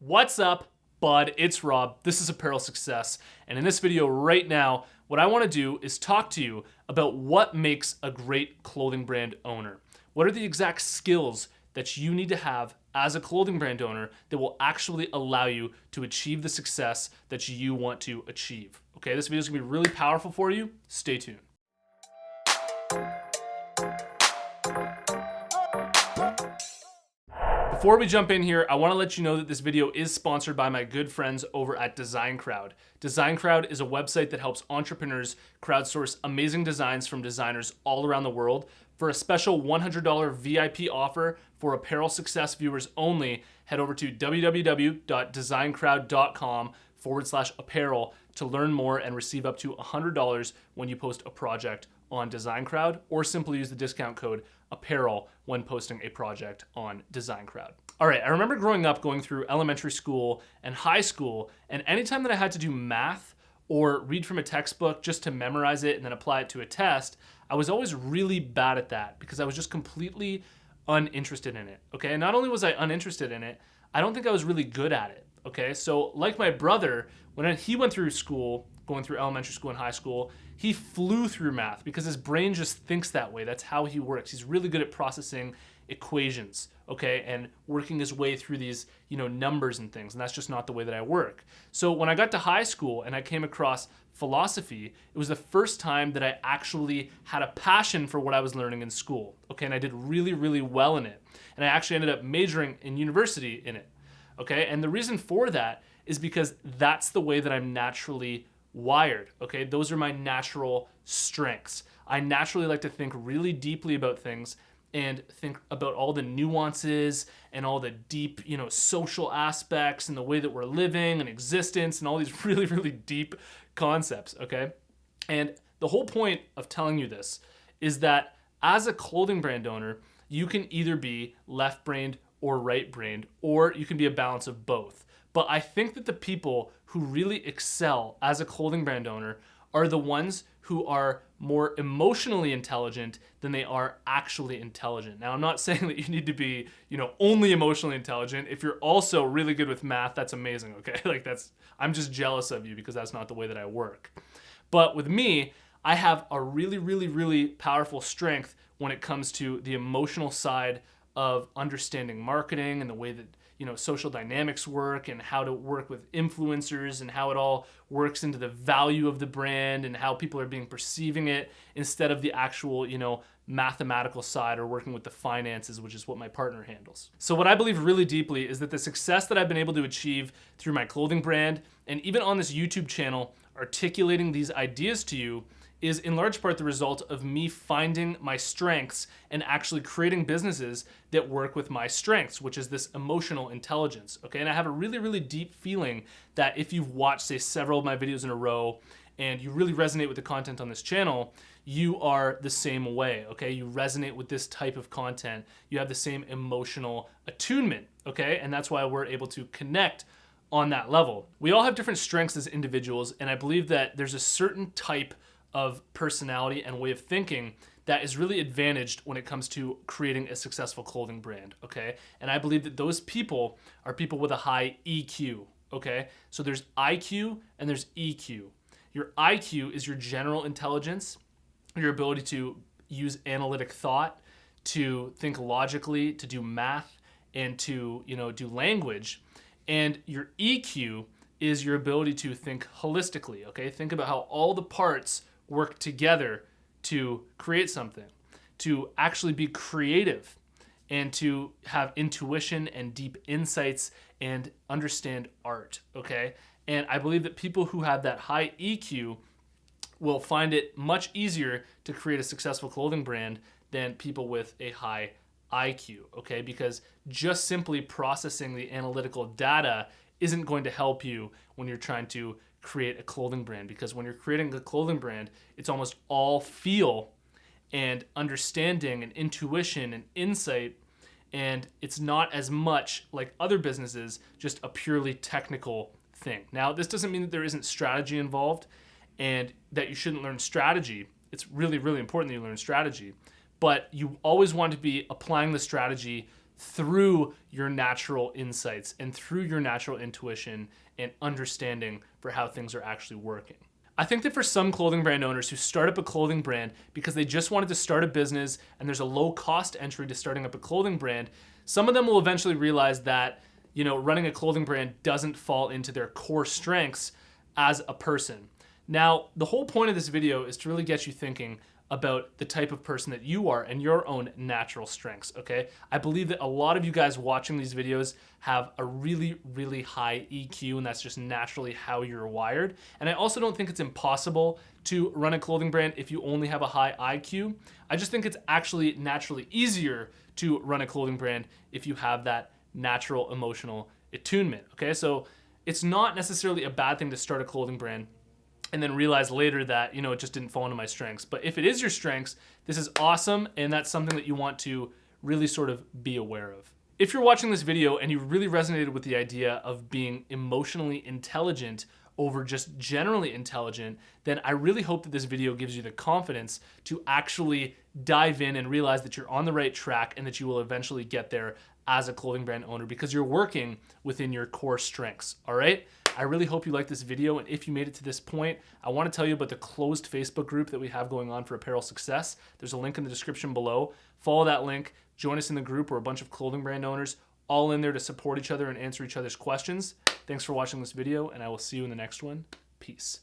What's up, bud? It's Rob. This is Apparel Success. And in this video right now, what I want to do is talk to you about what makes a great clothing brand owner. What are the exact skills that you need to have as a clothing brand owner that will actually allow you to achieve the success that you want to achieve? Okay, this video is going to be really powerful for you. Stay tuned. Before we jump in here, I want to let you know that this video is sponsored by my good friends over at DesignCrowd. DesignCrowd is a website that helps entrepreneurs crowdsource amazing designs from designers all around the world. For a special $100 VIP offer for Apparel Success viewers only, head over to www.designcrowd.com/apparel to learn more and receive up to $100 when you post a project on DesignCrowd, or simply use the discount code APPAREL when posting a project on DesignCrowd. All right, I remember growing up going through elementary school and high school, and anytime that I had to do math or read from a textbook just to memorize it and then apply it to a test, I was always really bad at that because I was just completely uninterested in it, okay? And not only was I uninterested in it, I don't think I was really good at it, okay? So like my brother, when he went through school, going through elementary school and high school, he flew through math because his brain just thinks that way. That's how he works. He's really good at processing equations, okay, and working his way through these, numbers and things, and that's just not the way that I work. So when I got to high school and I came across philosophy, it was the first time that I actually had a passion for what I was learning in school, okay, and I did really, really well in it, and I actually ended up majoring in university in it, okay, and the reason for that is because that's the way that I'm naturally wired, okay? Those are my natural strengths. I naturally like to think really deeply about things and think about all the nuances and all the deep, social aspects and the way that we're living and existence and all these really, really deep concepts, okay? And the whole point of telling you this is that as a clothing brand owner, you can either be left-brained or right-brained, or you can be a balance of both. But I think that the people who really excel as a clothing brand owner are the ones who are more emotionally intelligent than they are actually intelligent. Now, I'm not saying that you need to be, only emotionally intelligent. If you're also really good with math, that's amazing, okay? I'm just jealous of you because that's not the way that I work. But with me, I have a really, really, really powerful strength when it comes to the emotional side of understanding marketing and the way that social dynamics work and how to work with influencers and how it all works into the value of the brand and how people are being perceiving it instead of the actual, mathematical side or working with the finances, which is what my partner handles. So what I believe really deeply is that the success that I've been able to achieve through my clothing brand and even on this YouTube channel, articulating these ideas to you, is in large part the result of me finding my strengths and actually creating businesses that work with my strengths, which is this emotional intelligence, okay? And I have a really, really deep feeling that if you've watched, say, several of my videos in a row and you really resonate with the content on this channel, you are the same way, okay? You resonate with this type of content. You have the same emotional attunement, okay? And that's why we're able to connect on that level. We all have different strengths as individuals, and I believe that there's a certain type of personality and way of thinking that is really advantaged when it comes to creating a successful clothing brand, okay? And I believe that those people are people with a high EQ, okay? So there's IQ and there's EQ. Your IQ is your general intelligence, your ability to use analytic thought, to think logically, to do math, and to, do language. And your EQ is your ability to think holistically, okay? Think about how all the parts work together to create something, to actually be creative, and to have intuition and deep insights and understand art, okay? And I believe that people who have that high EQ will find it much easier to create a successful clothing brand than people with a high IQ, okay? Because just simply processing the analytical data isn't going to help you when you're trying to create a clothing brand, because when you're creating a clothing brand, it's almost all feel and understanding and intuition and insight, and it's not as much like other businesses, just a purely technical thing. Now, this doesn't mean that there isn't strategy involved and that you shouldn't learn strategy. It's really, really important that you learn strategy, but you always want to be applying the strategy through your natural insights and through your natural intuition and understanding for how things are actually working. I think that for some clothing brand owners who start up a clothing brand because they just wanted to start a business and there's a low cost entry to starting up a clothing brand, some of them will eventually realize that, running a clothing brand doesn't fall into their core strengths as a person. Now, the whole point of this video is to really get you thinking about the type of person that you are and your own natural strengths, okay? I believe that a lot of you guys watching these videos have a really, really high EQ, and that's just naturally how you're wired. And I also don't think it's impossible to run a clothing brand if you only have a high IQ. I just think it's actually naturally easier to run a clothing brand if you have that natural emotional attunement, okay? So it's not necessarily a bad thing to start a clothing brand and then realize later that, it just didn't fall into my strengths. But if it is your strengths, this is awesome, and that's something that you want to really sort of be aware of. If you're watching this video and you really resonated with the idea of being emotionally intelligent over just generally intelligent, then I really hope that this video gives you the confidence to actually dive in and realize that you're on the right track and that you will eventually get there as a clothing brand owner because you're working within your core strengths, all right? I really hope you liked this video, and if you made it to this point, I want to tell you about the closed Facebook group that we have going on for apparel success. There's a link in the description below. Follow that link, join us in the group. We're a bunch of clothing brand owners all in there to support each other and answer each other's questions. Thanks for watching this video, and I will see you in the next one. Peace.